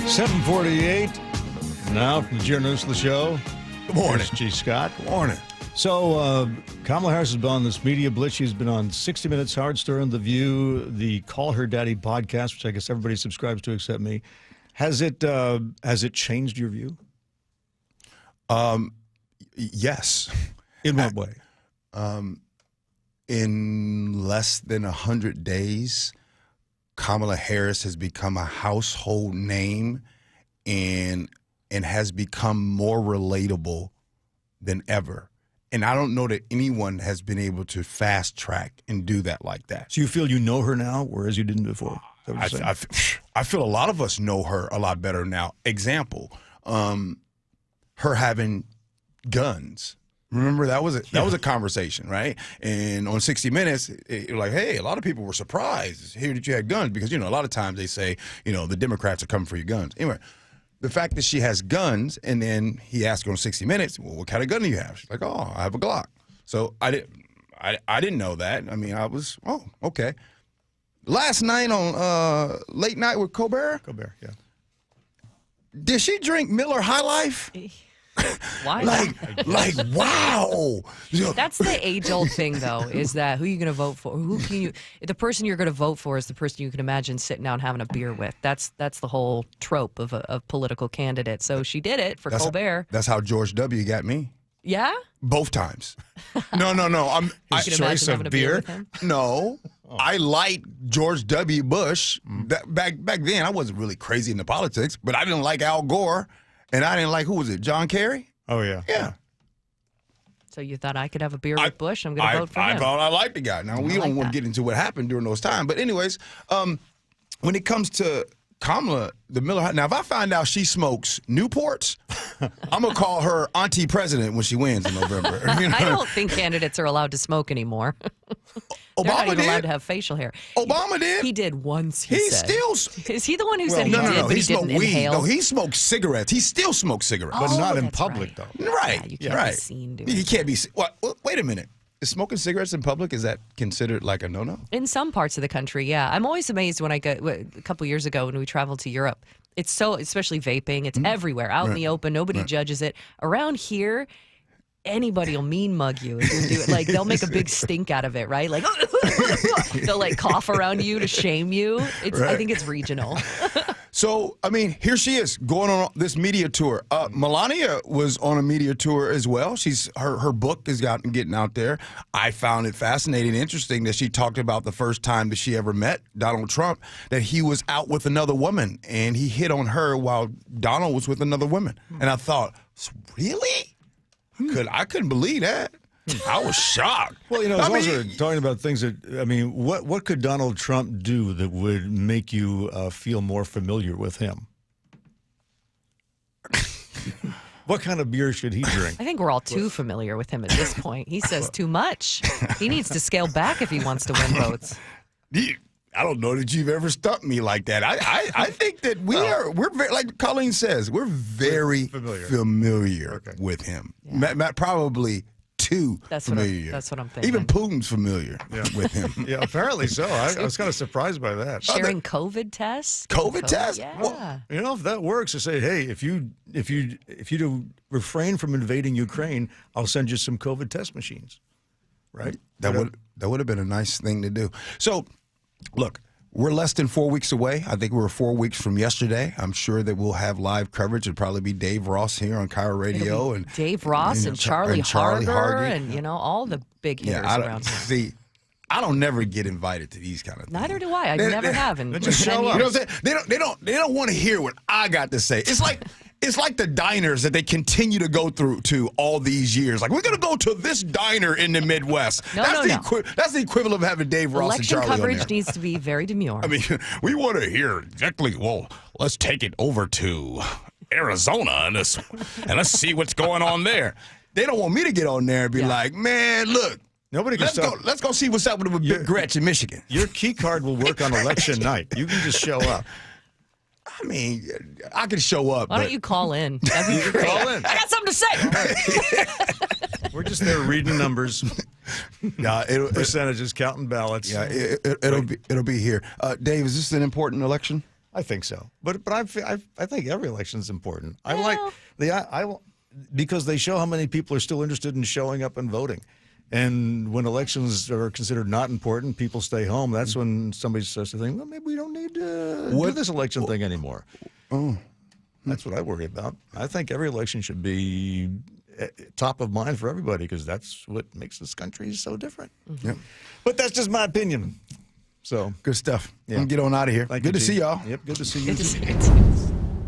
7:48 now from the Gee and Ursula Show. Good morning. Here's G. Scott. Good morning. So, Kamala Harris has been on this media blitz. She's been on 60 Minutes, Howard Stern, The View, the Call Her Daddy podcast, which I guess everybody subscribes to except me. Has it changed your view? Yes. In what way? In less than 100 days, Kamala Harris has become a household name and has become more relatable than ever. And I don't know that anyone has been able to fast track and do that like that. So you feel you know her now, whereas you didn't before? Is that what you're saying? I feel a lot of us know her a lot better now. Example, her having guns. Remember, that was a conversation, right? And on 60 Minutes, it like, hey, a lot of people were surprised to hear that you had guns because, a lot of times they say, the Democrats are coming for your guns. Anyway, the fact that she has guns, and then he asked her on 60 Minutes, well, what kind of gun do you have? She's like, oh, I have a Glock. So I didn't know that. I mean, I was, oh, okay. Last night on Late Night with Colbert. Colbert, yeah. Did she drink Miller High Life? Why? Like, wow. That's the age-old thing, though, is that who are you going to vote for? The person you're going to vote for is the person you can imagine sitting down having a beer with. That's the whole trope of a political candidate. So she did it for Colbert. That's how George W. got me. Yeah? Both times. No. You can imagine having a beer with him? No. Oh. I liked George W. Bush. Back then, I wasn't really crazy into politics, but I didn't like Al Gore. And I didn't like, who was it, John Kerry? Oh, yeah. Yeah. So you thought I could have a beer with Bush? I'm going to vote for him. I thought I liked the guy. Now, we don't want to get into what happened during those times. But anyways, when it comes to Kamala, the Miller, now, if I find out she smokes Newports, I'm going to call her Auntie President when she wins in November. I don't think candidates are allowed to smoke anymore. They're not even allowed to have facial hair. Obama did. He did once, he said. Is he the one who said he did, but he didn't inhale? No, he smoked cigarettes. He still smokes cigarettes. But not in public, though. Right. Yeah, you can't be seen doing You can't be wait a minute. Is smoking cigarettes in public, is that considered like a no-no? In some parts of the country, yeah. I'm always amazed when I go, a couple years ago when we traveled to Europe. It's so, especially vaping, it's everywhere, out in the open. Nobody judges it. Around here, anybody will mean mug you if you do it. Like, they'll make a big stink out of it, right? Like, they'll like cough around you to shame you. I think it's regional. So, I mean, here she is going on this media tour. Melania was on a media tour as well. Her book is getting out there. I found it fascinating and interesting that she talked about the first time that she ever met Donald Trump, that he was out with another woman and he hit on her while Donald was with another woman. And I thought, really? I couldn't believe that. I was shocked. Well, it's also talking about things that, what could Donald Trump do that would make you feel more familiar with him? What kind of beer should he drink? I think we're all too familiar with him at this point. He says too much. He needs to scale back if he wants to win votes. I don't know that you've ever stumped me like that. I think that we're very, like Colleen says, we're very familiar with him. Yeah. Probably too familiar. That's what I'm thinking. Even Putin's familiar with him. Yeah, apparently so. I was kind of surprised by that. Sharing COVID tests? COVID tests? Yeah. Well, if that works, to say, hey, if you do refrain from invading Ukraine, I'll send you some COVID test machines. Right? That would have been a nice thing to do. So, look, we're less than 4 weeks away. I think we're 4 weeks from yesterday. I'm sure that we'll have live coverage. It'll probably be Dave Ross here on KIRO Radio. And Dave Ross and Charlie Harger and, all the big hitters around here. See, I don't never get invited to these kind of things. Neither do I. I never have. They just show up. You know what I'm saying? They don't want to hear what I got to say. It's like the diners that they continue to go through to all these years. Like, we're going to go to this diner in the Midwest. That's the equivalent of having Dave Ross and Charlie on there. Election coverage needs to be very demure. I mean, we want to hear exactly, well, let's take it over to Arizona and let's see what's going on there. They don't want me to get on there and be like, man, look. Let's go see what's up with Big Gretch in Michigan. Your key card will work on election night. You can just show up. I mean, I can show up. Why don't you call in? That'd be great. Call in. I got something to say. We're just there reading numbers. Percentages, counting ballots. Yeah, it'll be here. Dave, is this an important election? I think so. But I think every election is important. I Well- like because they show how many people are still interested in showing up and voting. And when elections are considered not important, people stay home. That's when somebody starts to think, well, maybe we don't need to do this election thing anymore. That's what I worry about. I think every election should be top of mind for everybody because that's what makes this country so different. Yep. But that's just my opinion. So Good stuff. Yeah. I'm going to get on out of here. thank Good you, to G. see y'all. Yep, good to see you. Good to see you.